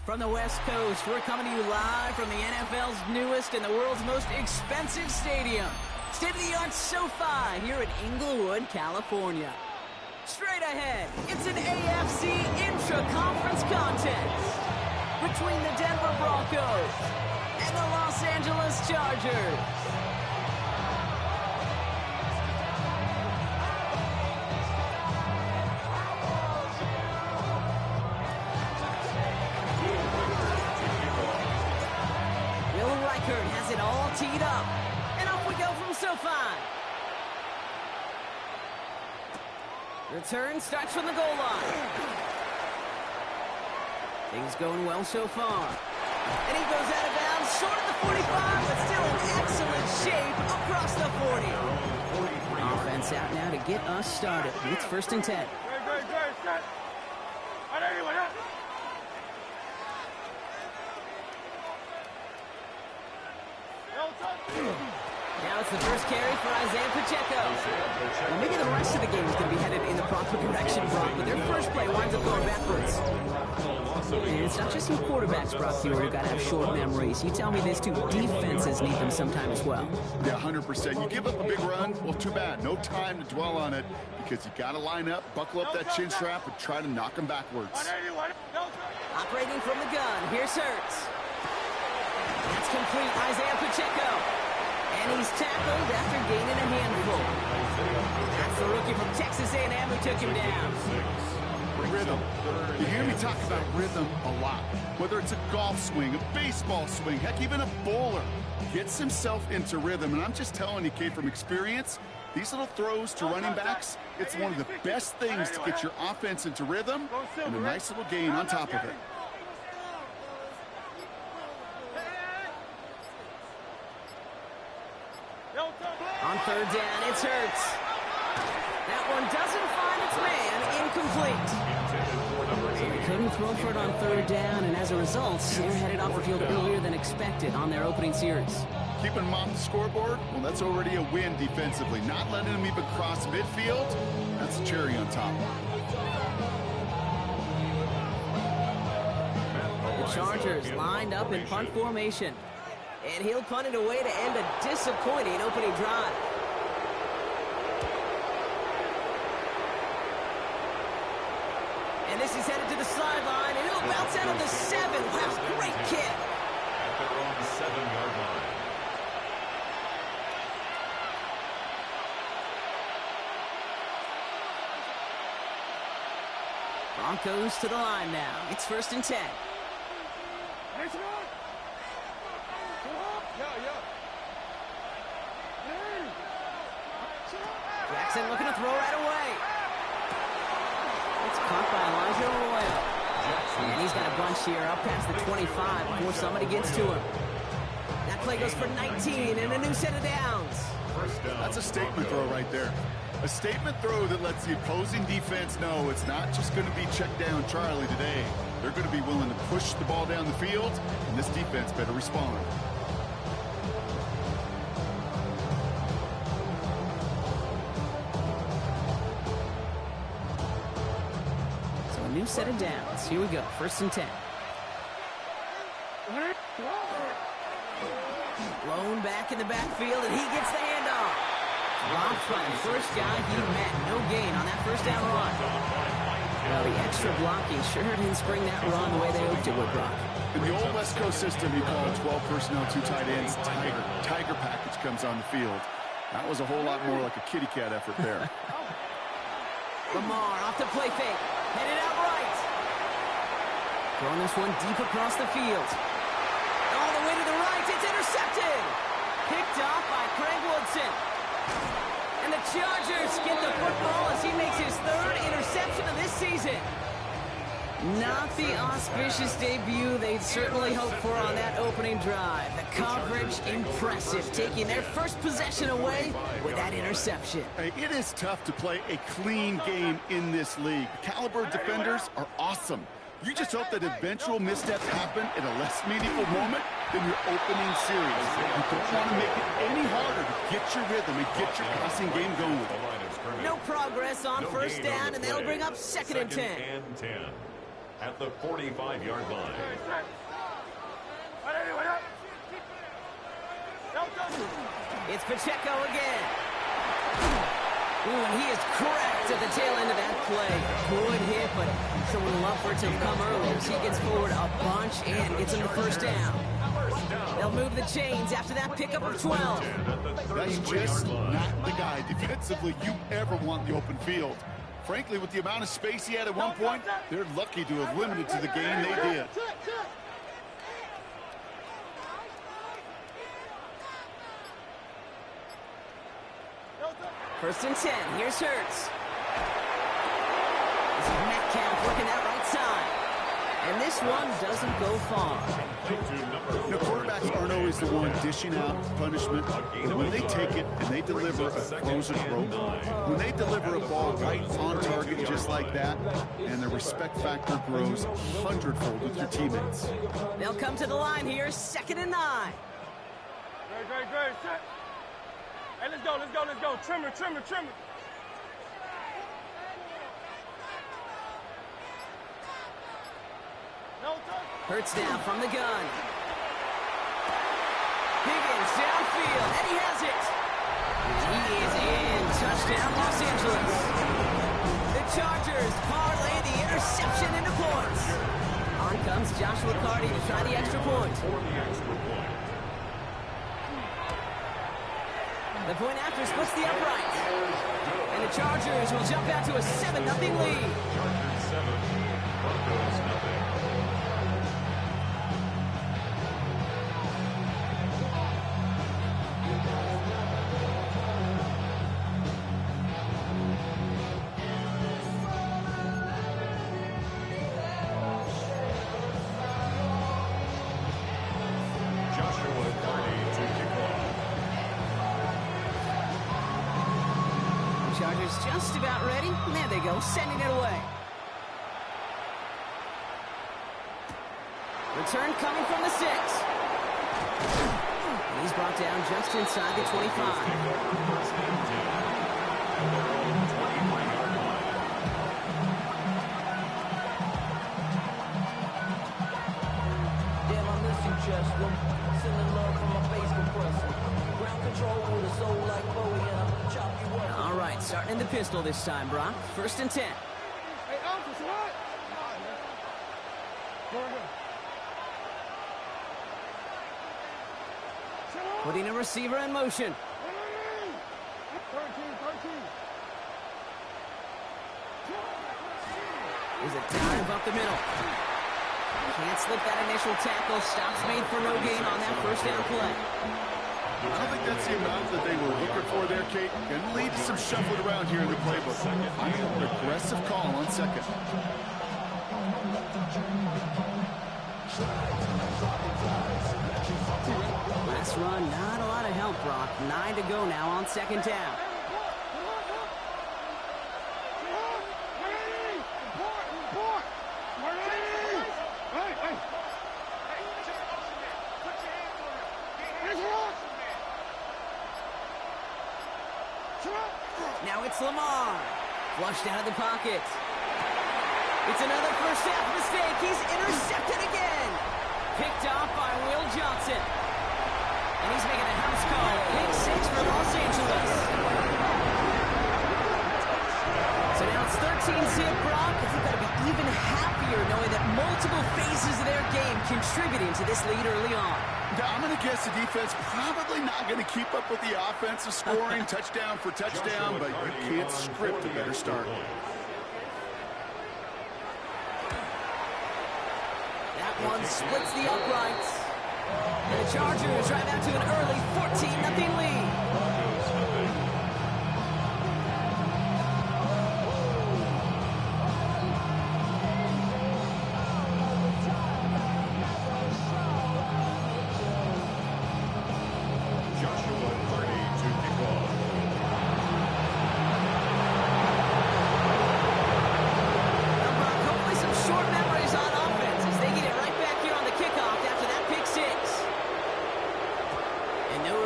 From the West Coast, we're coming to you live from the NFL's newest and the world's most expensive stadium, state-of-the-art SoFi here in Inglewood, California. Straight ahead, it's an AFC intra-conference contest between the Denver Broncos and the Los Angeles Chargers. Has it all teed up, and off we go from SoFi. Return starts from the goal line. Things going well so far. And he goes out of bounds, short of the 45, but still in excellent shape across the 40. Offense out now to get us started. It's 1st and 10. Now it's the first carry for Isaiah Pacheco. Well, maybe the rest of the game is going to be headed in the proper direction, Brock, but their first play winds up going backwards. And it's not just some quarterbacks, Brock, here who got to have short memories. You tell me this too, defenses need them sometime as well. Yeah, 100%. You give up a big run, well, too bad. No time to dwell on it because you got to line up, buckle up that chin strap, and try to knock them backwards. Operating from the gun, here's Hurts. That's complete, Isaiah Pacheco. And he's tackled after gaining a handful. That's the rookie from Texas A&M who took him down. Rhythm. You hear me talk about rhythm a lot. Whether it's a golf swing, a baseball swing, heck, even a bowler gets himself into rhythm. And I'm just telling you, kid, from experience, these little throws to running backs, it's one of the best things to get your offense into rhythm and a nice little gain on top of it. On 3rd down, it's Hurts. That one doesn't find its man, incomplete. So they couldn't throw for it on 3rd down, and as a result, they're headed off the field earlier than expected on their opening series. Keeping them off the scoreboard, well, that's already a win defensively. Not letting them even cross midfield, that's a cherry on top. The Chargers lined up in punt formation. And he'll punt it away to end a disappointing opening drive. And this is headed to the sideline, and it'll bounce out of the 7. Wow, great kick. At their own 7-yard line. Broncos to the line now. It's 1st and 10. Jackson looking to throw right away. It's caught by Elijah Arroyo. And he's got a bunch here up past the 25 before somebody gets to him. That play goes for 19 and a new set of downs. That's a statement throw right there. A statement throw that lets the opposing defense know it's not just going to be check down Charlie today. They're going to be willing to push the ball down the field, and this defense better respond. New set of downs. Here we go. 1st and 10. Blown back in the backfield, and he gets the handoff. Blocked by the first guy he met. No gain on that 1st down run. Well, the extra blocking sure didn't spring that run the way they hoped it would, Brock. In the old West Coast system, you call it 12 personnel, 2 tight ends, Tiger package comes on the field. That was a whole lot more like a kitty cat effort there. Lamar off the play fake. Headed out right. Throwing this one deep across the field. All the way to the right. It's intercepted. Picked off by Craig Woodson. And the Chargers get the football as he makes his 3rd interception of this season. Not the auspicious debut they'd certainly hoped for on that opening drive. The coverage, impressive, taking their first possession away with that interception. Hey, it is tough to play a clean game in this league. The caliber of defenders are awesome. You just hope that eventual missteps happen in a less meaningful moment than your opening series. You don't want to make it any harder to get your rhythm and get your passing game going. No progress on 1st down, and they'll bring up 2nd and 10. at the 45-yard line. It's Pacheco again. Ooh, and he is cracked at the tail end of that play. Good hit, but someone would love for it to have come earlier. So he gets forward a bunch and gets him the first down. They'll move the chains after that pickup of 12. That's just not the guy defensively you ever want in the open field. Frankly, with the amount of space he had at one point, they're lucky to have limited to the game they did. First and 10. Here's Hurts. This is Metcalf working that right side. And this one doesn't go far. The quarterbacks aren't always the one dishing out punishment. But when they take it and they deliver a frozen rope, when they deliver a ball right on target just like that, and the respect factor grows hundredfold with your teammates. They'll come to the line here, 2nd and 9. Great. Set. Hey, let's go. Trimmer. Hurts now from the gun. Higgins downfield, and he has it. He is in. Touchdown, Los Angeles. The Chargers parlay the interception into points. On comes Joshua Carty to try the extra point. The point after splits the upright. And the Chargers will jump out to a 7-0 lead. Chargers 7, Broncos nothing. Chargers just about ready. There they go, sending it away. Return coming from the 6. And he's brought down just inside the 25. All right, starting in the pistol this time, Brock. 1st and 10. Hey, officer, what? Go ahead. Putting a receiver in motion. 13. Is a dive up the middle. Can't slip that initial tackle. Stops made for no gain on that first down play. I don't think that's the amount that they were looking for there, Kate. Going to lead to some shuffling around here in the playbook. I am an aggressive call on 2nd. Last run, not a lot of help, Brock. 9 to go now on 2nd down. Now it's Lamar. Flushed out of the pocket. It's another first half mistake. He's intercepted again. Picked off by Will Johnson. And he's making a house call. Pick 6 for Los Angeles. So now it's 13-zip, Brock. They've got to be even happier knowing that multiple phases of their game contributing to this lead early on. I'm going to guess the defense probably not going to keep up with the offensive scoring touchdown for touchdown, but you can't script a better start. That one splits the uprights. And the Chargers drive out to an early 14-0 lead.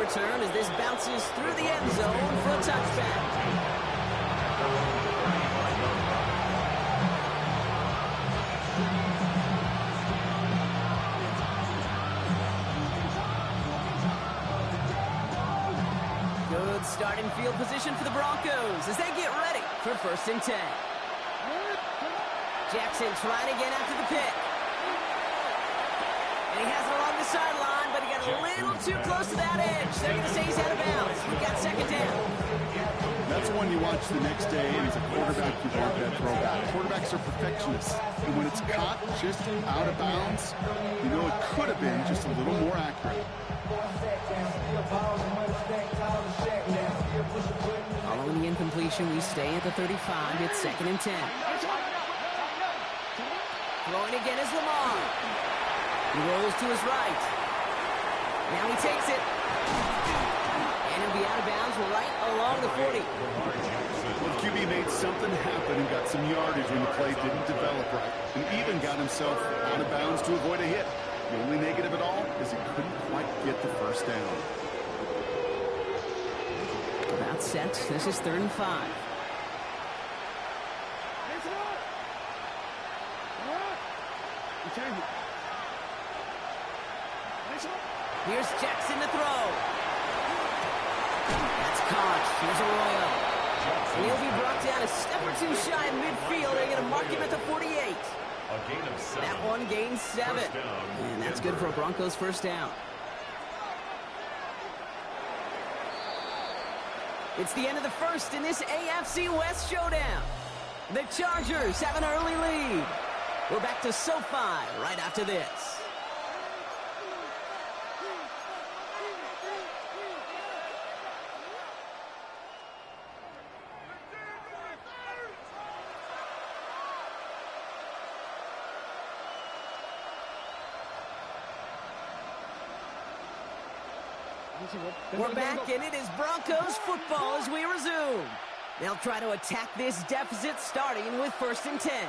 Return as this bounces through the end zone for a touchback. starting field position for the Broncos as they get ready for 1st and 10. Jackson trying to get after the pick. And he has it along the sideline, but he got a little too close to that edge. They're going to say he's out of bounds. We've got 2nd down. That's one you watch the next day, and as a quarterback, you want that throwback. Quarterbacks are perfectionists, and when it's caught just out of bounds, you know it could have been just a little more accurate. Following the incompletion, we stay at the 35. It's 2nd and 10. Throwing again is Lamar. He rolls to his right. Now he takes it. And he'll be out of bounds right along the 40. Well, QB made something happen and got some yardage when the play didn't develop right, and even got himself out of bounds to avoid a hit. The only negative at all is he couldn't quite get the 1st down. About set. This is 3rd and 5. Here's Jackson to throw. That's caught. Here's Arroyo. And he'll be brought down a step or two shy in midfield. They're going to mark him at the 48. A gain of 7. That one gains 7. And that's good for a Broncos 1st down. It's the end of the 1st in this AFC West showdown. The Chargers have an early lead. We're back to SoFi right after this. We're back, and it is Broncos football as we resume. They'll try to attack this deficit starting with 1st and 10.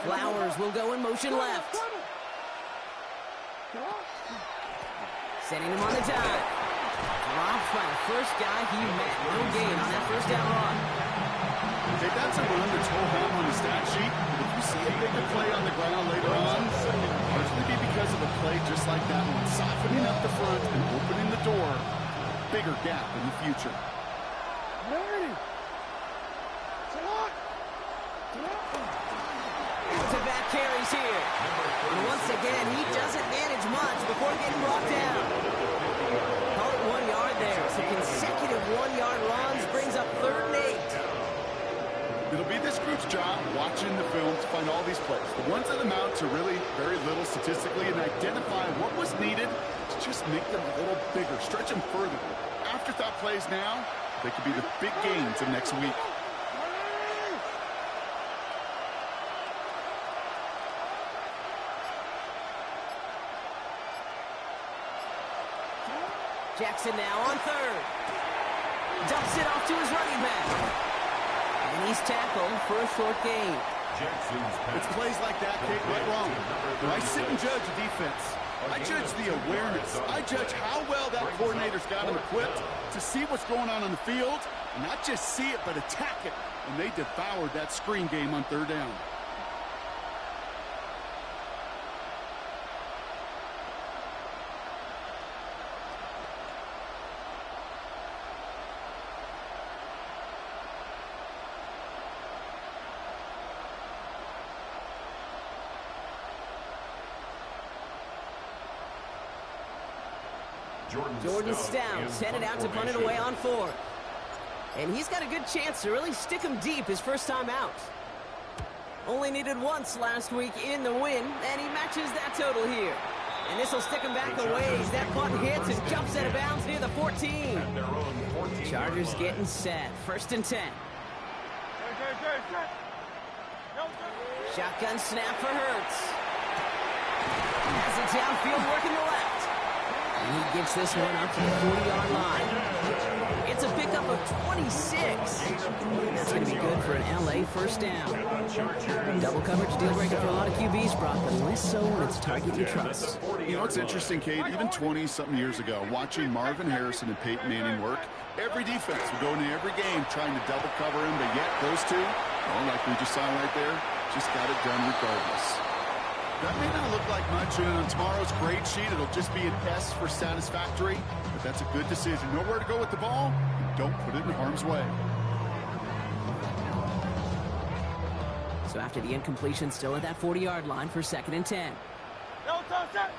Flowers will go in motion left. Setting him on the dive. Dropped by the first guy he met. No gain on that 1st down run. Okay, that's a run that's ho-hum on the stat sheet, but if you see a bigger play on the ground later on, it'll largely be because of a play just like that one, softening up the front and opening the door. Bigger gap in the future. Back carries here. And once again, he doesn't manage much before getting brought down. Call it 1 yard there. So consecutive 1-yard runs brings up 3rd and 8. It'll be this group's job watching the film to find all these plays. The ones that amount to really very little statistically and identify what was needed to just make them a little bigger, stretch them further. Afterthought plays now, they could be the big gains of next week. Jackson now on 3rd. Dumps it off to his running back. And he's tackled for a short gain. It's plays like that, Kate, right wrong. When I sit and judge a defense, I judge the awareness. I judge how well that coordinator's got them equipped to see what's going on the field, and not just see it, but attack it. And they devoured that screen game on 3rd down. Jordan Stouts headed out to punt it away on 4th. And he's got a good chance to really stick him deep his 1st time out. Only needed once last week in the win, and he matches that total here. And this will stick him back a ways. That punt hits and jumps out of bounds near the 14. Chargers getting set. 1st and 10. Shotgun snap for Hurts. Has it downfield working the left. And he gets this one up to the 40-yard line. It's a pickup of 26. And that's going to be good for an LA 1st down. Double coverage deal breaker for a lot of QBs, Brock, but less so when it's a target you trust. You know, it's interesting, Kate, even 20-something years ago, watching Marvin Harrison and Peyton Manning work, every defense would go into every game trying to double cover him, but yet those two, well, like we just saw right there, just got it done regardless. That may not look like much, and on tomorrow's grade sheet, it'll just be an S for satisfactory, but that's a good decision. Know where to go with the ball, and don't put it in harm's way. So after the incompletion, still at that 40-yard line for 2nd and 10. Yo, touch that.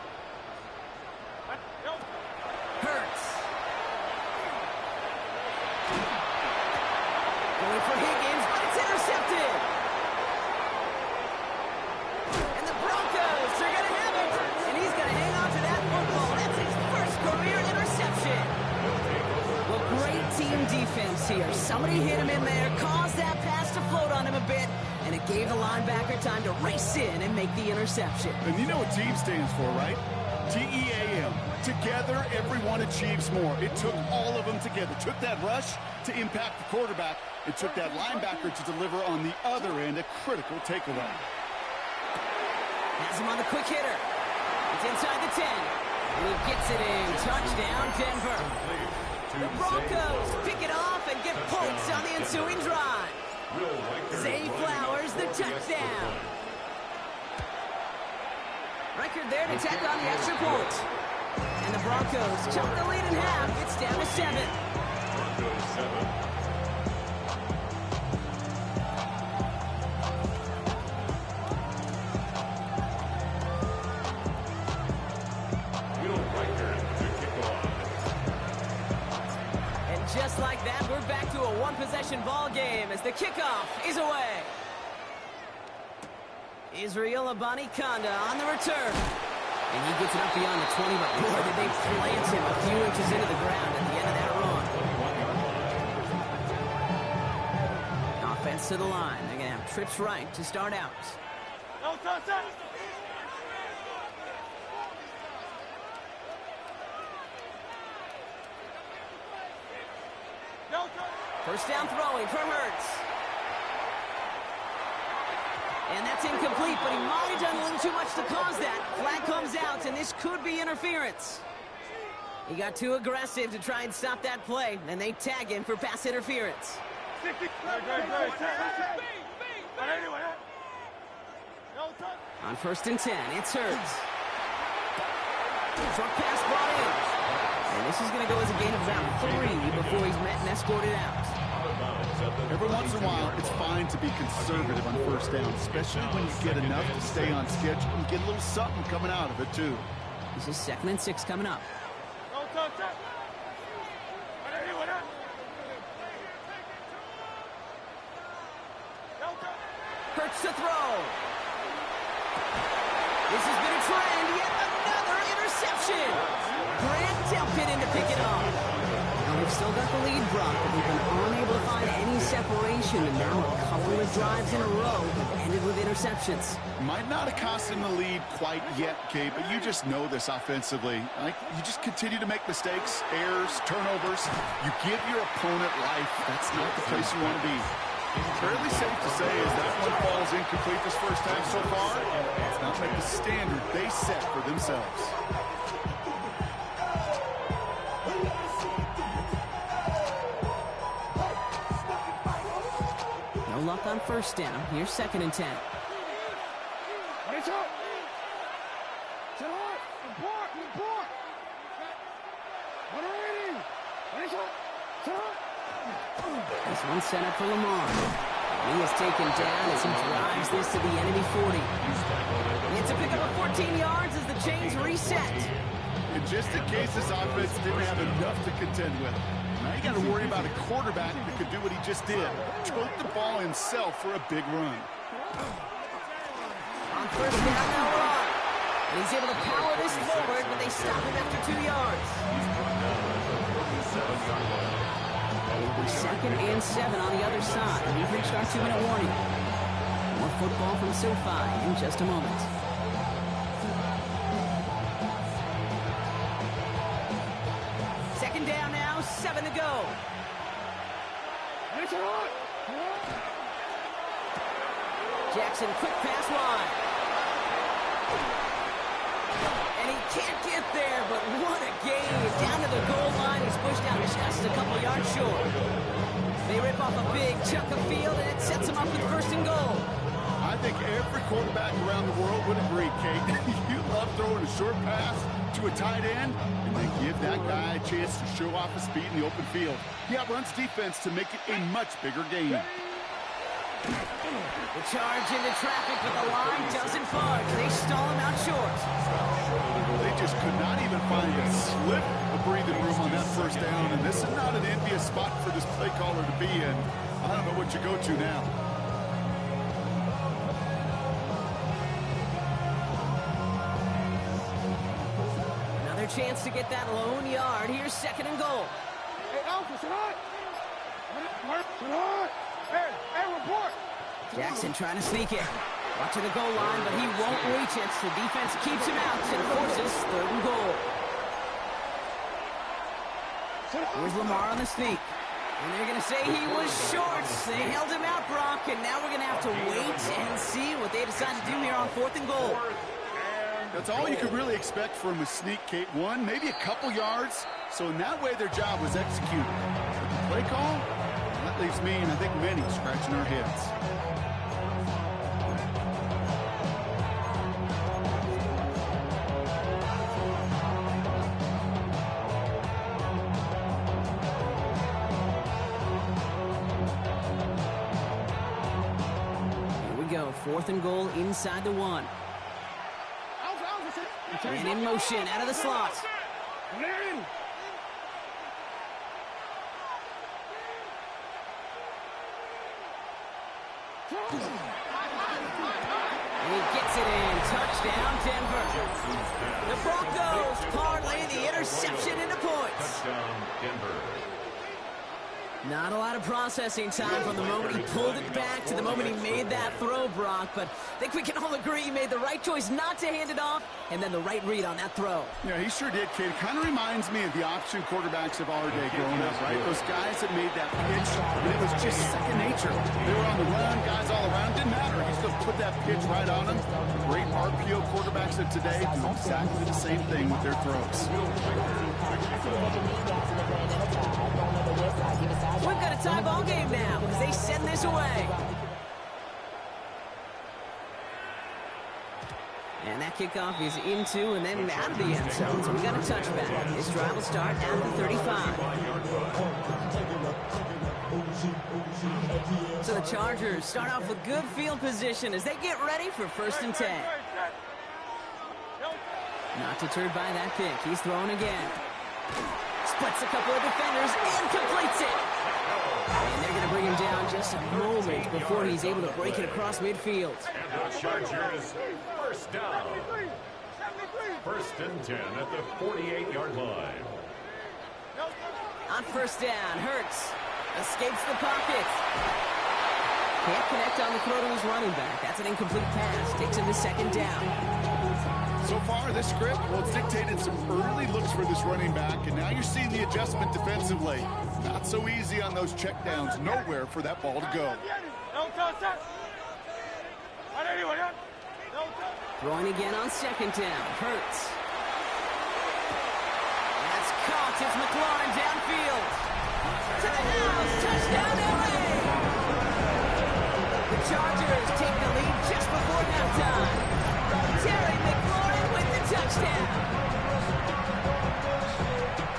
Yo. Hurts. Going for Higgins, but it's intercepted. And the Broncos are going to have it. And he's going to hang on to that football. That's his first career interception. Well, great team defense here. Somebody hit him in there, caused that pass to float on him a bit, and it gave the linebacker time to race in and make the interception. And you know what team stands for, right? T-E-A-M. Together, everyone achieves more. It took all of them together. It took that rush to impact the quarterback. It took that linebacker to deliver on the other end a critical takeaway. Has him on the quick hitter. It's inside the 10. And he gets it in. Touchdown, Denver. The Broncos pick it off and get points on the ensuing drive. Zay Flowers, the touchdown. Record there to tack on the extra point. And the Broncos chunk the lead in half. It's down to 7. Broncos 7. Just like that, we're back to a one-possession ball game as the kickoff is away. Israel Abanikanda on the return. And he gets it up beyond the 20, but boy, did they plant him a few inches into the ground at the end of that run. Offense to the line. They're going to have trips right to start out. No, touch that. First down throwing from Hurts. And that's incomplete, but he might have done a little too much to cause that. Flag comes out, and this could be interference. He got too aggressive to try and stop that play, and they tag him for pass interference. On 1st and 10, it's Hurts. Short pass brought in. And this is going to go as a gain of about 3 before he's met and escorted out. Every once in a while, it's fine to be conservative on 1st down, especially when you get enough to stay on schedule and get a little something coming out of it, too. This is 2nd and 6 coming up. Hurts to throw. This has been a trend. Yet another interception. Grant Delpit in to pick it off. Now they've still got the lead, Brock, but they've been unable to find any separation, and now a couple of drives in a row have ended with interceptions. Might not have cost him the lead quite yet, Kate, but you just know this offensively. Like, you just continue to make mistakes, errors, turnovers. You give your opponent life. That's not the place you want to be. Fairly safe to say as that one falls incomplete this first time so far. It's not like the standard they set for themselves. No luck on 1st down. Here's 2nd and 10. This one's set up for Lamar. He is taken down as he drives this to the enemy 40. It's a pickup of 14 yards as the chains reset. And just in case this offense didn't have enough to contend with, now you got to worry about a quarterback that could do what he just did. Tote the ball himself for a big run. On 1st down, now run. And he's able to power this forward, but they stop him after 2 yards. It'll be 2nd and 7 on the other side. We've reached our 2-minute warning. More football from SoFi in just a moment. Second down now, 7 to go. Jackson, quick pass wide. And he can't get there, but what a game. Down to the goal line, he's pushed out just a couple yards short. They rip off a big chunk of field, and it sets him up with 1st and goal. I think every quarterback around the world would agree, Kate. You love throwing a short pass to a tight end and then give that guy a chance to show off his speed in the open field. He outruns defense to make it a much bigger game. The charge into traffic, but the line doesn't budge. They stall him out short. They just could not even find a slip of breathing room on that first down, and this is not an envious spot for this play caller to be in. I don't know what you go to now. Another chance to get that lone yard. Here's 2nd and goal. Hey, Alpha, sit on. Sit on. Hey, report. Jackson trying to sneak it. Watching the goal line, but he won't reach it. So the defense keeps him out and forces 3rd and goal. Here's Lamar on the sneak. And they're going to say he was short. They held him out, Brock, and now we're going to have to wait and see what they decide to do here on 4th and goal. That's all you could really expect from a sneak, Kate. One, maybe a couple yards. So in that way, their job was executed. But the play call, that leaves me, and I think many, scratching our heads. Here we go, 4th and goal inside the 1. And in motion, out of the slot. And he gets it in. Touchdown, Denver. The Broncos parlay the interception into points. Touchdown, Denver. Not a lot of processing time from the moment he pulled it back to the moment he made that throw, Brock. But I think we can all agree he made the right choice not to hand it off, and then the right read on that throw. Yeah, he sure did, kid. Kind of reminds me of the option quarterbacks of our day growing up, right? Those guys that made that pitch, and it was just second nature. They were on the run, guys all around. Didn't matter. He still put that pitch right on them. Great RPO quarterbacks of today do exactly the same thing with their throws. We've got a tie ball game now as they send this away. And that kickoff is into and then out of the end zone, so we got a touchback. This drive will start at the 35. So the Chargers start off with good field position as they get ready for 1st and 10. Not deterred by that pick. He's throwing again. Splits a couple of defenders and completes it. And they're going to bring him down just a moment before he's able to break it across midfield. And the Chargers, 1st down. 1st and 10 at the 48-yard line. On 1st down, Hurts escapes the pocket. Can't connect on the throw to his running back. That's an incomplete pass. Takes him to 2nd down. So far, this script, well, it's dictated some early looks for this running back, and now you're seeing the adjustment defensively. Not so easy on those checkdowns. Nowhere for that ball to go. Throwing again on 2nd down. Hurts. That's caught. It's McLaurin downfield. To the house. Touchdown, LA. The Chargers take the lead just before halftime. Terry McLaurin with the touchdown.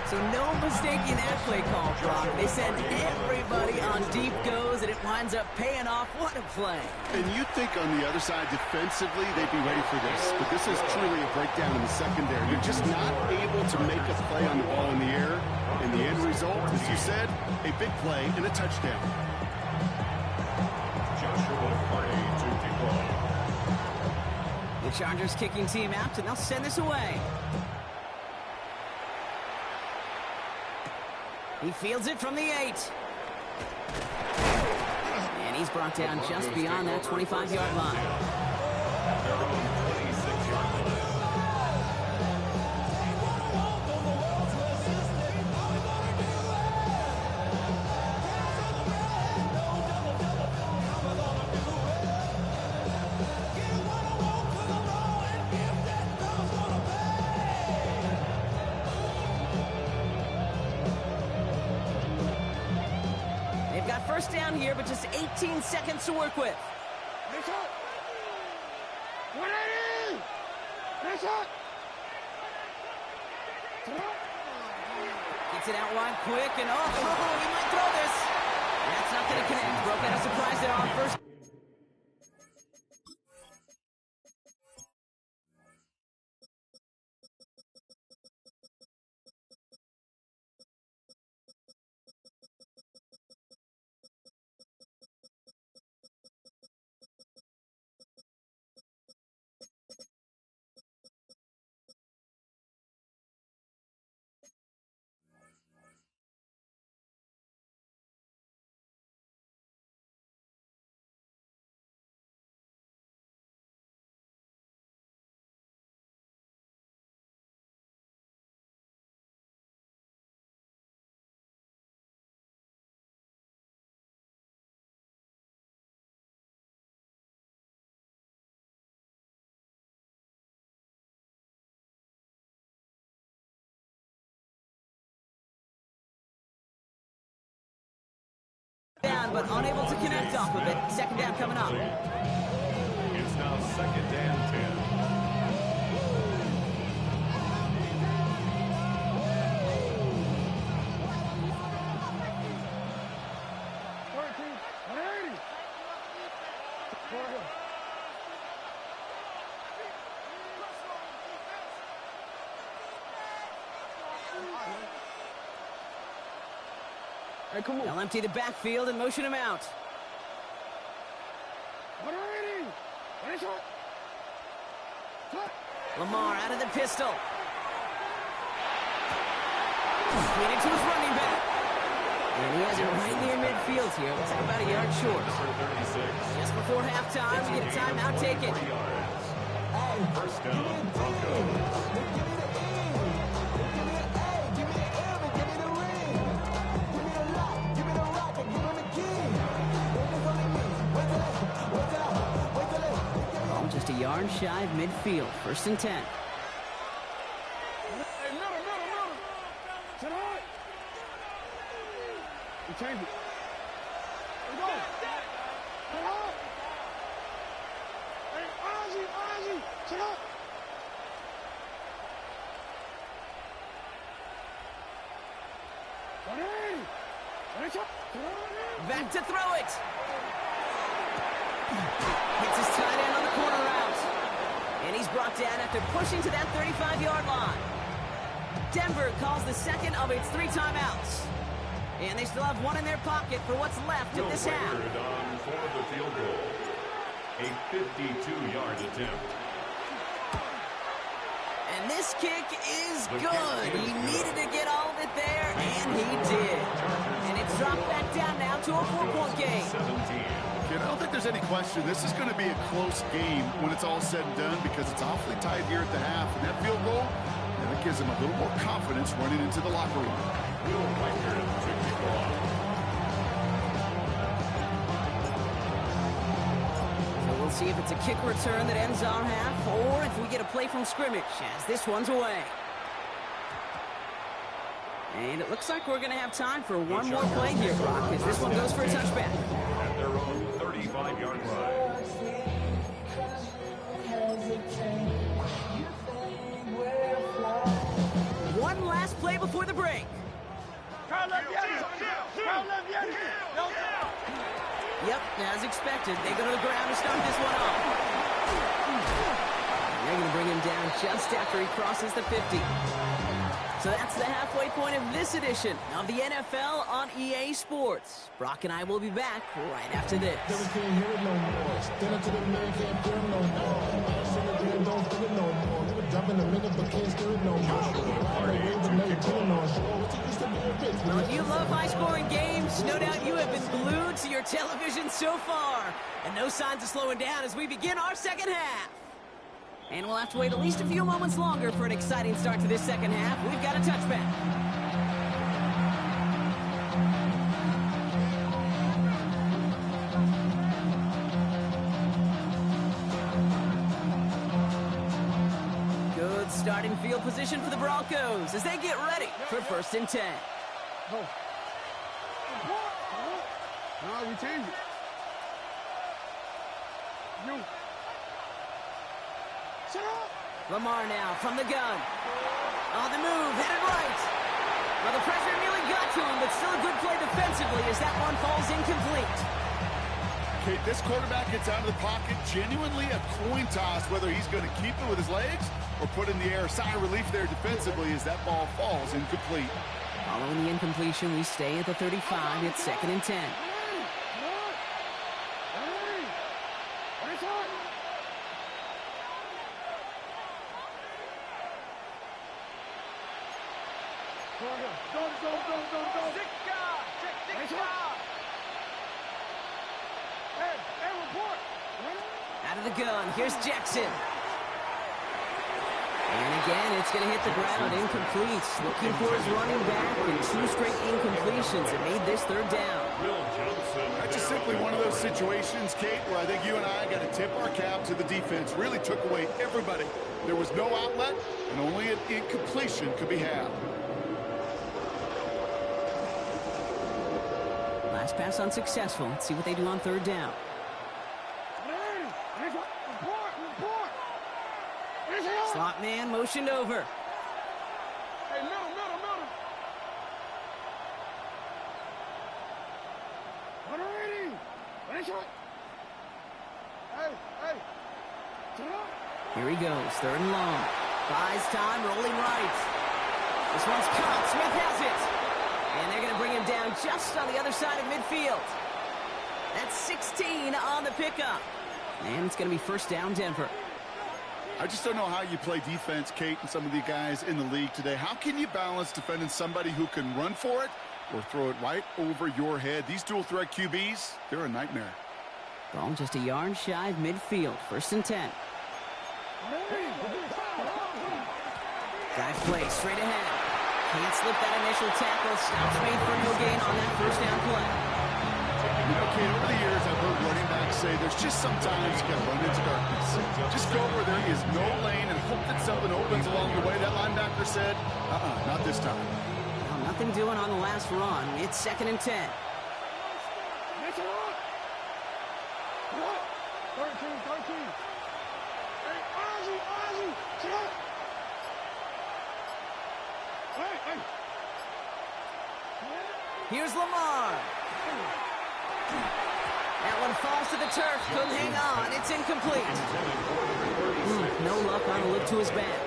So no mistaking that play call, Brock. They send everybody on deep goes, and it winds up paying off. What a play. And you'd think on the other side, defensively, they'd be ready for this. But this is truly a breakdown in the secondary. You're just not able to make a play on the ball in the air. And the end result, as you said, a big play and a touchdown. Joshua Party to kick off. The Chargers kicking team out, and they'll send this away. He fields it from the 8. And he's brought down just beyond that 25-yard line. They've got 1st down here, but just 18 seconds to work with. Gets it out wide quick, and oh, he might throw this. That's not going to connect. Broke out a surprise there on first. Down, but unable to connect off of it. Second down coming up. It's now 2nd and 10. Hey, come on. They'll empty the backfield and motion him out. Lamar out of the pistol. Completed to his running back. And he has it right near midfield here. Looks like about a yard short. Just before halftime, we get a timeout. Take it. First down, Broncos. Just a yard shy of midfield. 1st and 10. Hey, middle. To the right. We change it. Let's go. To the right. Hey, Ozzy. To the right. Back to throw it. Hits his tight end on the corner route. And he's brought down after pushing to that 35-yard line. Denver calls the second of its 3 timeouts. And they still have one in their pocket for what's left of this half. On for the field goal. A 52-yard attempt. And this kick is good. He needed to get all of it there, and he did. And it's dropped back down now to a 4-point game. 17. Kid, I don't think there's any question this is going to be a close game when it's all said and done because it's awfully tight here at the half. And that field goal, that gives him a little more confidence running into the locker room. Will Reichard to kick off. So we'll see if it's a kick return that ends our half or if we get a play from scrimmage as this one's away. And it looks like we're going to have time for one more play here, Brock, as this one goes for a touchback. At their own 35-yard line. One last play before the break. Yep, as expected, they go to the ground to start this one off. And they're going to bring him down just after he crosses the 50. So that's the halfway point of this edition of the NFL on EA Sports. Brock and I will be back right after this. Well, if you love high-scoring games, no doubt you have been glued to your television so far. And no signs of slowing down as we begin our second half. And we'll have to wait at least a few moments longer for an exciting start to this second half. We've got a touchback. Good starting field position for the Broncos as they get ready for 1st and 10. Go. No, we change it. You. Sit up. Lamar now from the gun. On the move, headed right. Well, the pressure nearly got to him, but still a good play defensively as that one falls incomplete. Okay, this quarterback gets out of the pocket, genuinely a coin toss whether he's going to keep it with his legs or put in the air. Sigh of relief there defensively as that ball falls incomplete. Following the incompletion, we stay at the 35. It's 2nd and 10. Out of the gun, here's Jackson. And again, it's going to hit the ground, incomplete. Looking for his running back, and 2 straight incompletions that made this 3rd down. That's just simply one of those situations, Kate, where I think you and I got to tip our cap to the defense. Really took away everybody. There was no outlet, and only an incompletion could be had. Last pass unsuccessful. Let's see what they do on 3rd down. Slot man motioned over. Hey, middle. 180. Hey. Here he goes, 3rd and long. Buys time, rolling right. This one's caught. Smith has it. And they're going to bring him down just on the other side of midfield. That's 16 on the pickup. And it's going to be 1st down, Denver. I just don't know how you play defense, Kate, and some of the guys in the league today. How can you balance defending somebody who can run for it or throw it right over your head? These dual-threat QBs, they're a nightmare. Ball just a yard shy of midfield. 1st and 10. Drive play straight ahead. Can't slip that initial tackle. Stops made for no gain on that 1st down play. You know, Kate, over the years, I've heard running backs say there's just sometimes you got to run into darkness. Just go where there is no lane and hope that something opens along the way. That linebacker said, not this time. Well, nothing doing on the last run. It's 2nd and 10. 13. Hey, Ozzie, sit up. Hey. Here's Lamar. That one falls to the turf. Couldn't hang on. It's incomplete. No luck on a look to his back.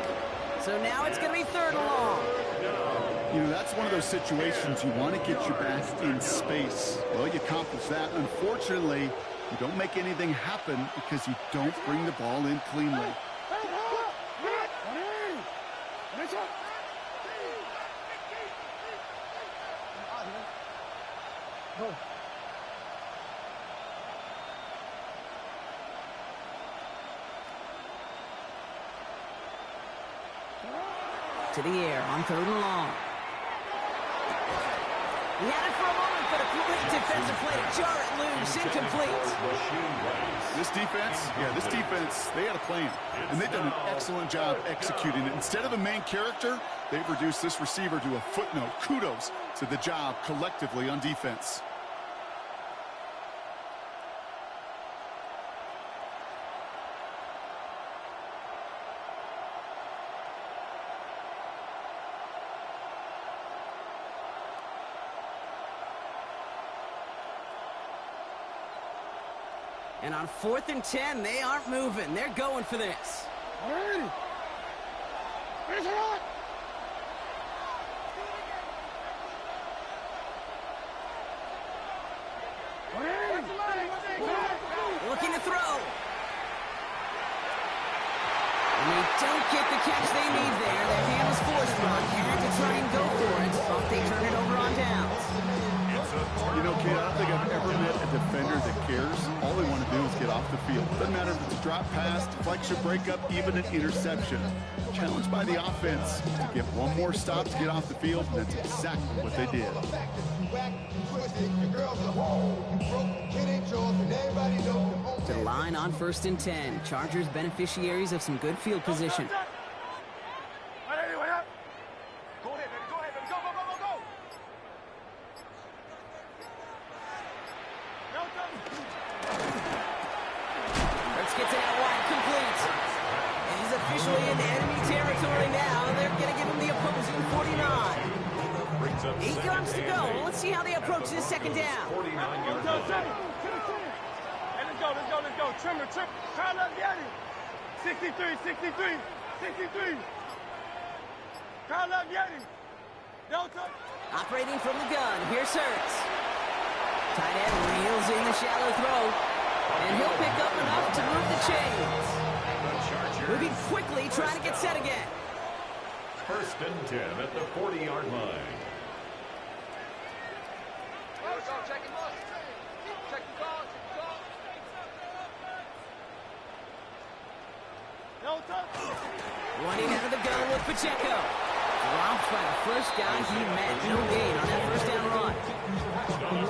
So now it's going to be 3rd and long. You know, that's one of those situations you want to get your back in space. Well, you accomplish that. Unfortunately, you don't make anything happen because you don't bring the ball in cleanly. To the air on 3rd and long. He had it for a moment, but a great defensive play to jar it loose. Incomplete. This defense, they had a plan, and they've done an excellent job executing it. Instead of a main character, they've reduced this receiver to a footnote. Kudos to the job collectively on defense. And on 4th and 10, they aren't moving. They're going for this. Ready. Finish it up. Looking to throw. And they don't get the catch they need there. Their hand was forced on. Had to try and go for it. Thought they turned it over on downs. You know, Kate, I don't think I've ever met a defender that cares. All they want to do is get off the field. Doesn't matter if it's a drop pass, deflection, breakup, even an interception. Challenged by the offense to get one more stop to get off the field, and that's exactly what they did. To the line on 1st and 10. Chargers beneficiaries of some good field position. Gets it out wide, complete. And he's officially in the end picks up 8 second yards to go. and 8. Let's see how they approach this second down. 49-yard Go, line. Hey, let's go. Trimmer. Kyle Love, get it. 63. Kyle Love, get it. Delta. Operating from the gun. Here's Hurts. Tight end reels in the shallow throw. And he'll pick up enough to move the chains. The Chargers. Moving quickly, trying to get set again. First and 10 at the 40-yard line. Delta. Running out of the gun with Pacheco. Dropped by the first guy he met. No gain on that first down run.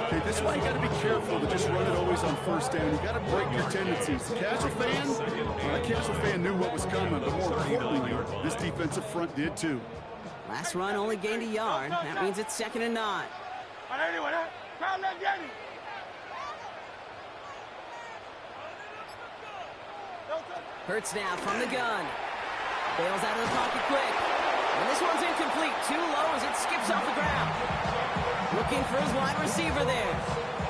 Hey, this is why you got to be careful to just run it always on first down. You got to break your tendencies. The casual fan kknew what was coming, but more importantly, this defensive front did too. Last run only gained a yard. That means it's 2nd and 9. Anyway, Kyle Love, get it. Delta. Hurts now from the gun. Bails out of the pocket quick. And this one's incomplete. Too low as it skips off the ground. Looking for his wide receiver there.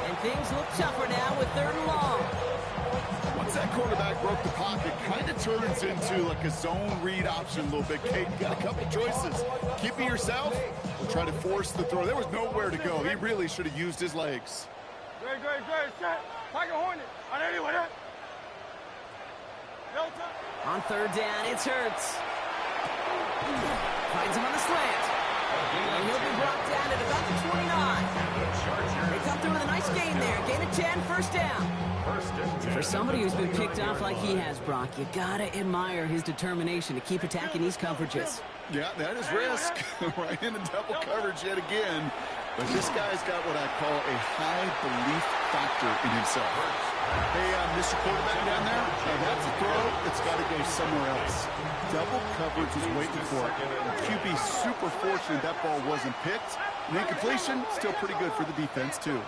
And things look tougher now with 3rd and long. Once that quarterback broke the pocket, kind of turns into like a zone read option a little bit. Kate, you got a couple choices. Keep it yourself or try to force the throw. There was nowhere to go. He really should have used his legs. Great. Set. Tiger Hornet. Anyway, Delta. On 3rd down, it's Hurts. Finds him on the slant. And he'll be brought down at about the 29. They come through with a nice gain there. Gain of 10, first down. For somebody who's been picked off like he has, Brock, you gotta admire his determination to keep attacking these coverages. Yeah, that is risk. Right into double coverage yet again. But this guy's got what I call a high belief factor in himself. Hey, Mr. Quarterback down there, that's a throw that's got to go somewhere else. Double coverage is waiting for it. QB super fortunate that ball wasn't picked. And incompletion, still pretty good for the defense, too.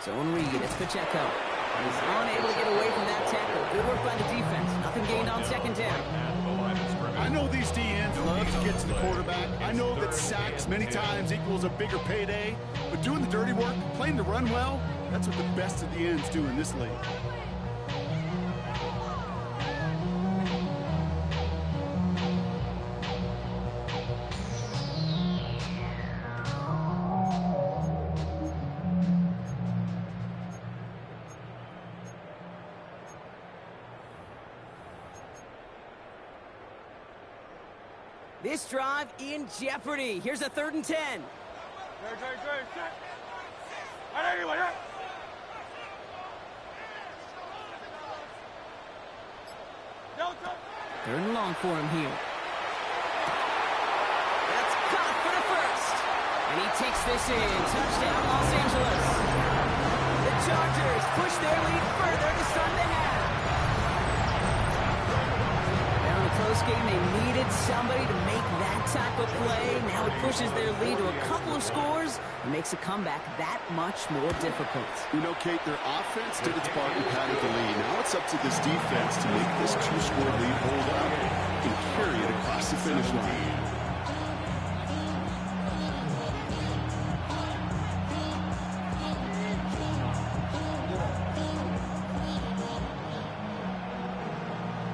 Zone read, it's Pacheco. He's unable to get away from that tackle. Good work by the defense. Nothing gained on 2nd down. I know these DNs love to get to the quarterback. I know that sacks many times equals a bigger payday. But doing the dirty work, playing the run well, that's what the best of the ends do in this league. This drive in jeopardy. Here's a 3rd and 10. Great. Set. Anyway, Delta. 3rd and long for him here. That's caught for the first. And he takes this in. Touchdown, Los Angeles. The Chargers push their lead further to start the half. Now in the close game, they needed somebody to make that type of play. Now it pushes their lead to a couple of scores and makes a comeback that much more difficult. You know, Kate, their offense did its part and padded the lead. Now it's up to this defense to make this 2-score lead hold up and carry it across the finish line.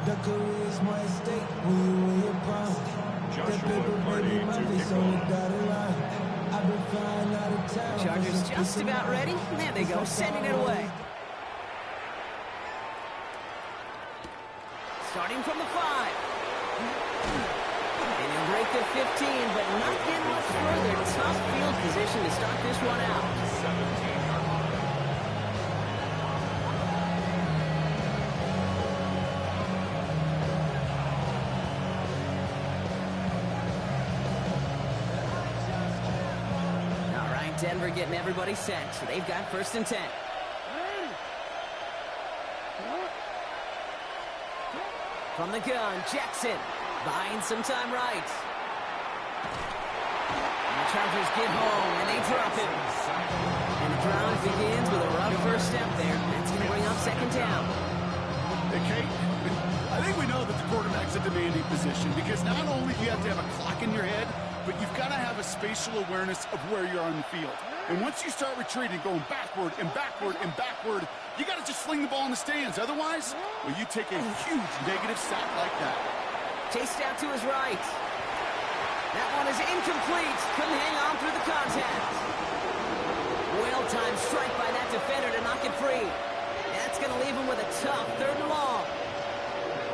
The career is more at stake when you win your prime. That paper baby my face on the dotted line. I've been flying out of town. Chargers just about ready. There they go, sending it away. Starting from the 5. And he'll break the 15, but not get much further. Tough field position to start this one out. 17. Denver getting everybody set, so they've got 1st and 10. From the gun, Jackson buying some time right. And the Chargers get home, and they drop him. And the drive begins with a rough first step there. That's going to bring up 2nd down. Hey, Kate, I think we know that the quarterback's a demanding position because not only do you have to have a clock in your head, but you've got to have a spatial awareness of where you are on the field. And once you start retreating, going backward and backward and backward, you got to just fling the ball in the stands. Otherwise, well, you take a huge negative sack like that. Chased out to his right. That one is incomplete. Couldn't hang on through the contact. Well-timed strike by that defender to knock it free. That's going to leave him with a tough 3rd and long.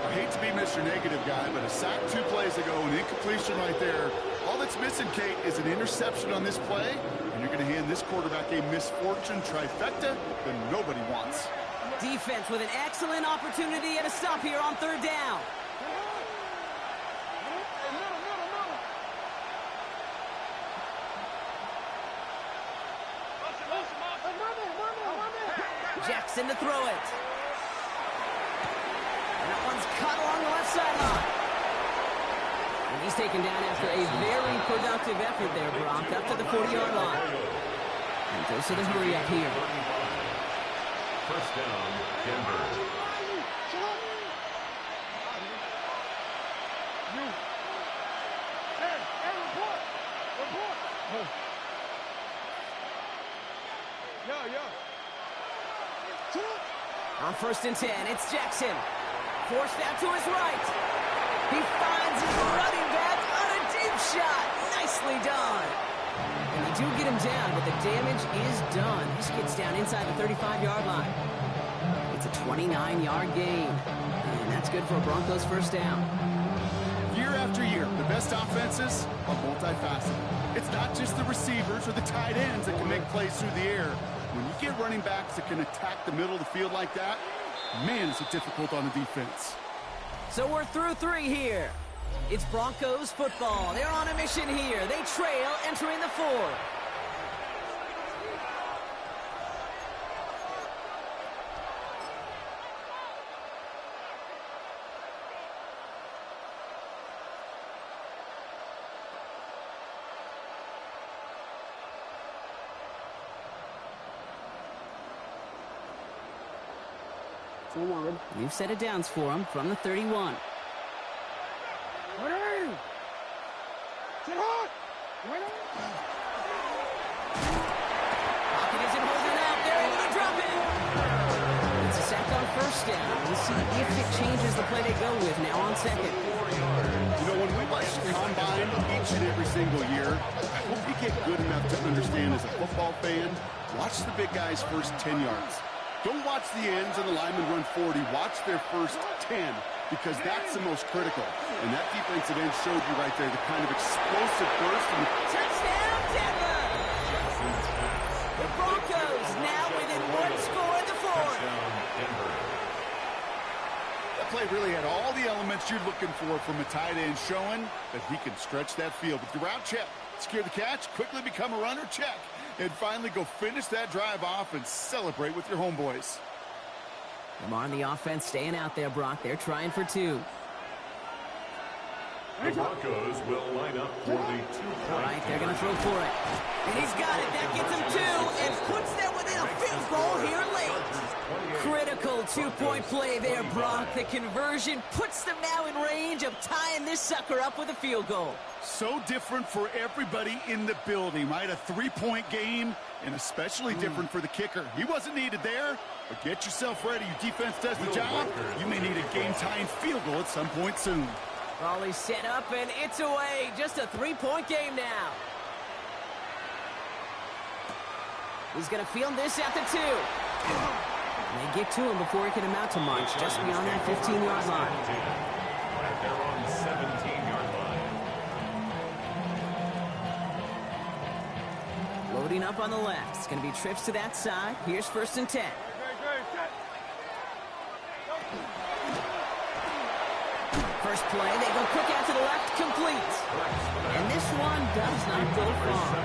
I hate to be Mr. Negative guy, but a sack 2 plays ago, an incompletion right there. All that's missing, Kate, is an interception on this play, and you're going to hand this quarterback a misfortune trifecta that nobody wants. Defense with an excellent opportunity and a stop here on 3rd down. Jackson to throw it. And that one's cut along the left sideline. And he's taken down after a very productive effort there, Brock, up to the 40-yard line. And goes to the hurry up here. First down, Denver. On 1st and 10, it's Jackson. Forced out to his right. He finds his running back on a deep shot. Nicely done. And they do get him down, but the damage is done. He gets down inside the 35-yard line. It's a 29-yard gain. And that's good for a Broncos 1st down. Year after year, the best offenses are multifaceted. It's not just the receivers or the tight ends that can make plays through the air. When you get running backs that can attack the middle of the field like that, man, is it difficult on the defense. So we're through 3 here. It's Broncos football. They're on a mission here. They trail entering the 4th. New set of downs for him from the 31. Pocket isn't holding out. They're able to drop it. It's a sack on 1st down. We'll see if it changes the play they go with now on 2nd. You know, when we watch the combine each and every single year, I hope you get good enough to understand as a football fan, watch the big guys' first 10 yards. Don't watch the ends and the linemen run 40. Watch their first 10, because that's the most critical. And that defensive end showed you right there the kind of explosive burst. And Touchdown, Denver! The Broncos now within 1 score in the 4th. that play really had all the elements you're looking for from a tight end, showing that he can stretch that field. With the route, check. Secure the catch, quickly become a runner, check. And finally go finish that drive off and celebrate with your homeboys. Lamar on the offense staying out there, Brock. They're trying for 2. The Broncos will line up for the 2-point. All right, they're going to throw for it. And he's got it. That gets him 2 and puts them within a field goal here late. Critical 2-point play there, Brock. The conversion puts them now in range of tying this sucker up with a field goal. So different for everybody in the building, right? A 3-point game, and especially different for the kicker. He wasn't needed there, but get yourself ready. Your defense does the job. You may need a game-tying field goal at some point soon. Raleigh set up, and it's away. Just a 3-point game now. He's going to field this at the 2. And they get to him before he can amount to much, just beyond that 15-yard line. Right there on the 17-yard line. Loading up on the left. It's going to be trips to that side. Here's 1st and 10. First play, they go quick out to the left, complete. And this one does not go far.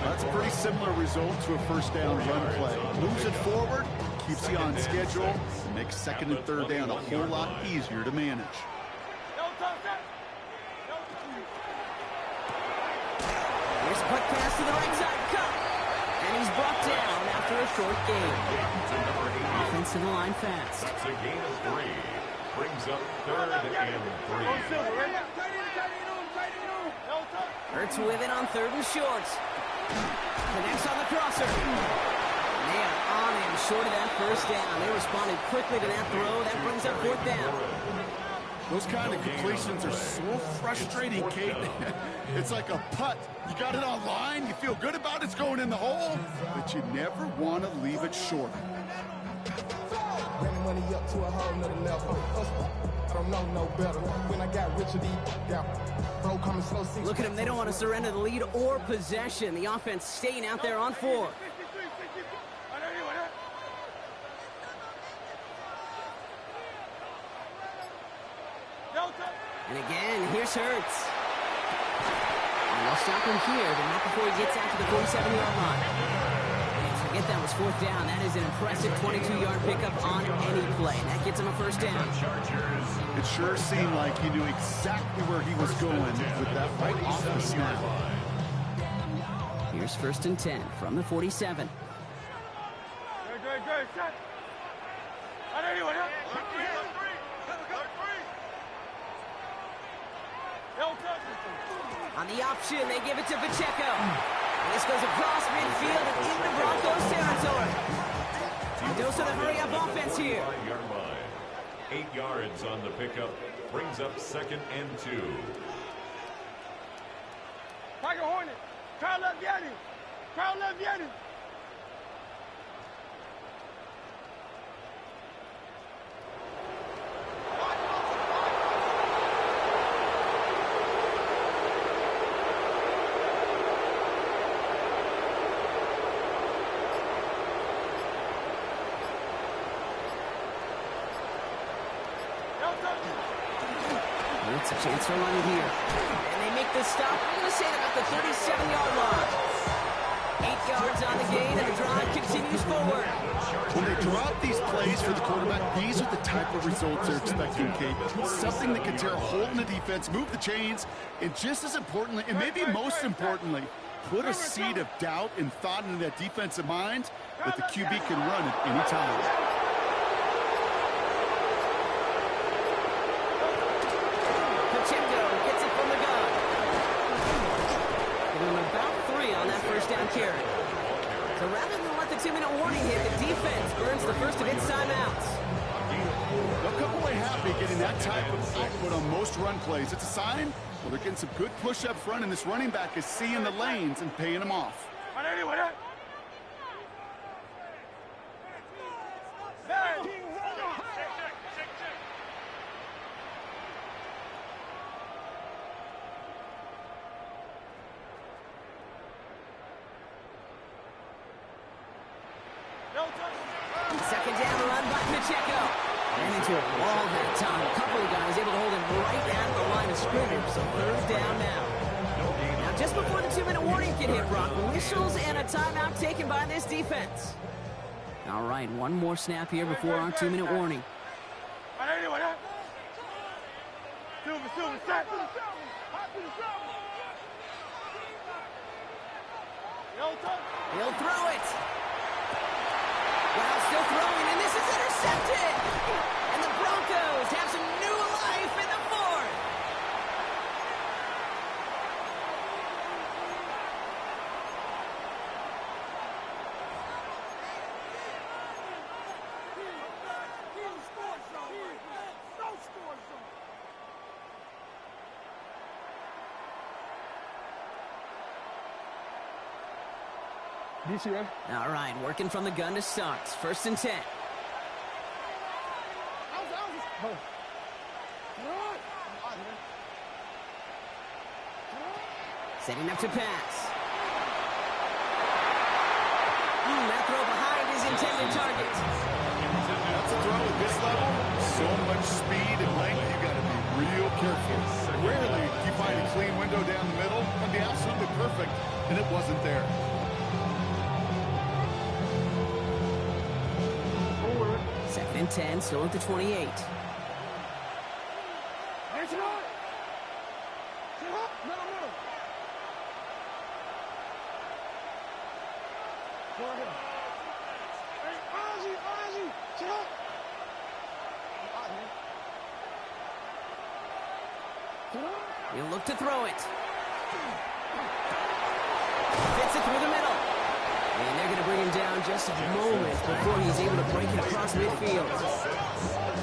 That's a pretty similar result to a first down run play. Moves it forward, keeps you on schedule, and makes 2nd and 3rd down a whole lot easier to manage. Here's a quick pass to the right side, cut. And he's brought down after a short gain. Offense to the line fast. That's a gain of 3. brings up 3rd and 3. Hurts with it on 3rd and short. Connects on the crosser. They are on him short of that first down. They responded quickly to that throw. That brings up 4th down. Those kind of completions are so frustrating, Kate. It's like a putt. You got it on line, you feel good about it's going in the hole, but you never want to leave it short. Ran the money up to a whole nother level. I don't know no better. When I got rich of these down. Bro coming slow. Look at them. They don't want to surrender the lead or possession. The offense staying out there on 4. And again, here's Hurts. And they'll stop him here, but not before he gets out to the 47-yard line. And forget that was 4th down. That is an impressive 22-yard pickup on any play. That gets him a first down. It sure seemed like he knew exactly where he was going with that right off the snap. Here's 1st and 10 from the 47. On the option, they give it to Pacheco. And this goes across midfield and into Broncos territory. Dose of the hurry-up offense here. 5-yard line. 8 yards on the pickup. Brings up 2nd and 2. Tiger Hornet. Crowd left Yanni. Crowd left Yanni. It's a chance for money here. And they make the stop. I'm going to say about the 37-yard line. 8 yards on the gain, and the drive continues forward. When they drop these plays for the quarterback, these are the type of results they're expecting, Kate. Something that can tear a hole in the defense, move the chains, and just as importantly, and maybe most importantly, put a seed of doubt and thought into that defensive mind that the QB can run at any time. Carry. So rather than let the 2-minute warning hit, the defense burns the first of its timeouts. They'll come away happy getting that type of output on most run plays. It's a sign, well, they're getting some good push up front, and this running back is seeing the lanes and paying them off. Second down run by Pacheco. Ran into a wall that time. A couple of guys able to hold him right at the line of scrimmage. So 3rd down now. Now just before the 2-minute warning can hit, Brock, whistles and a timeout taken by this defense. All right, one more snap here before our 2-minute warning. He'll throw it. Well, still throwing, and this is intercepted! And the Broncos have some new life in the 4th. All right, working from the gun to start. 1st and 10. Setting up to pass. That throw behind his intended target. That's a throw at this level. So much speed and length, you got to be real careful. Rarely do you find a clean window down the middle. It'd be absolutely perfect, and it wasn't there. 2nd and 10, still at the 28. He'll look to throw it. Fits it through the middle. And they're going to bring him down just a moment before he's able to break it across midfield.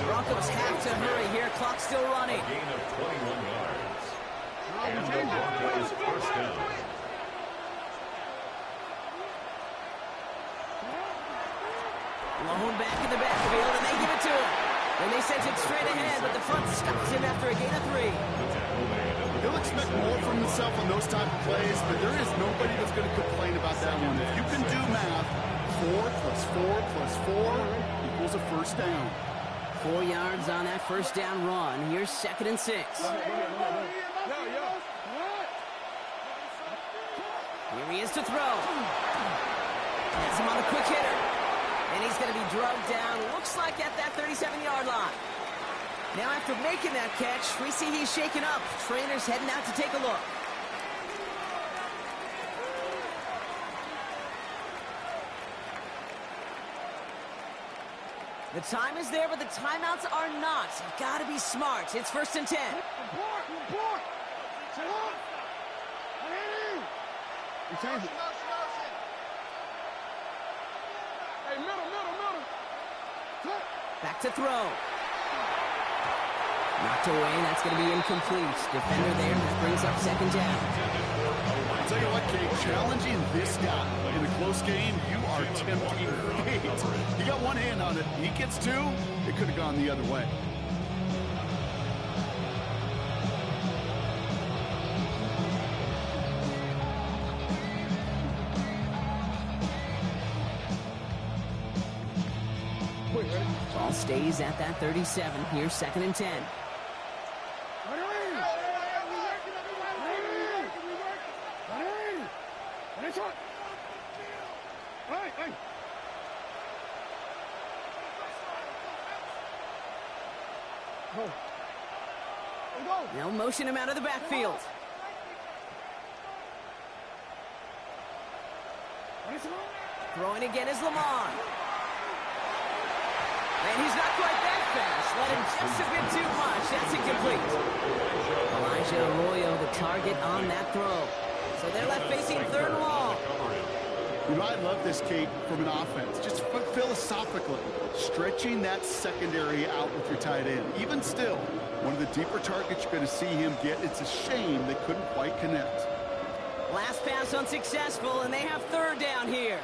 Broncos have to hurry here. Clock still running. Gain of 21 yards. And the Broncos first down. Lone back in the backfield, and they give it to him. And they sent it straight ahead, but the front stops him after a gain of 3. He'll expect more from himself on those type of plays, but there is nobody that's going to complain about that one. If you can do math, 4 plus 4 plus 4 equals a first down. 4 yards on that first down run. Here's 2nd and 6. Here he is to throw. Has him on the quick hitter. And he's going to be drugged down, looks like at that 37-yard line. Now after making that catch, we see he's shaken up. Trainer's heading out to take a look. The time is there, but the timeouts are not. You've got to be smart. It's 1st and 10. Report! Sit up! You change it. Hey, middle. Back to throw. Knocked away, that's going to be incomplete. Defender there, that brings up 2nd down. I'll tell you what, Kate, challenging this guy in a close game, you are tempting fate. He got one hand on it. He gets 2. It could have gone the other way. Ball stays at that 37. Here's 2nd and 10. They'll motion him out of the backfield. Throwing again is Lamar. And he's not quite that fast. Let him just a bit too much. That's incomplete. Elijah Arroyo, the target on that throw. So they're left facing 3rd and long. You know, I love this, Kate, from an offense. Just philosophically, stretching that secondary out with your tight end. Even still, one of the deeper targets you're going to see him get. It's a shame they couldn't quite connect. Last pass unsuccessful, and they have 3rd down here.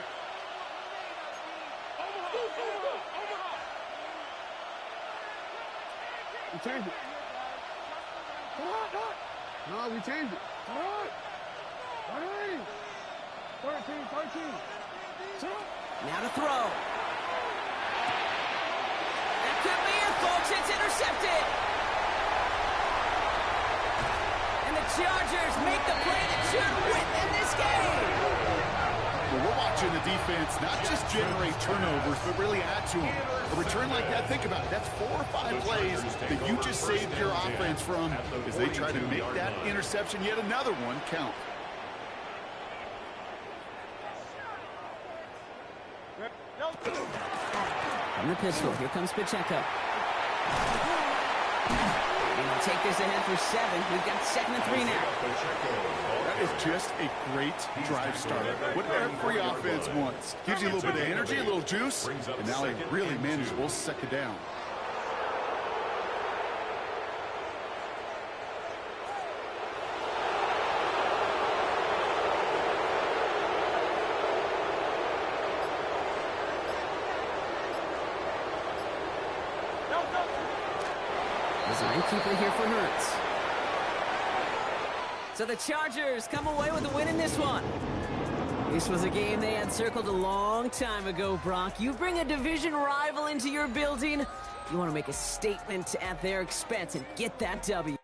We changed it. No, we changed it. 13. Now to throw. That could be it, folks. It's intercepted. And the Chargers make the play that should win them this game. Well, we're watching the defense not just generate turnovers, but really add to them. A return like that, think about it. That's 4 or 5 plays that you just saved your offense from as they try to make that interception, yet another one, count. From the pistol, here comes Pacheco. And he'll take this ahead for 7. We've got 2nd and 3 now. That is just a great drive starter. What every offense wants. Gives you a little bit of energy, a little juice, and now a really manageable 2nd down. Design keeper here for Hurts. So the Chargers come away with a win in this one. This was a game they had circled a long time ago, Brock. You bring a division rival into your building, you want to make a statement at their expense and get that W.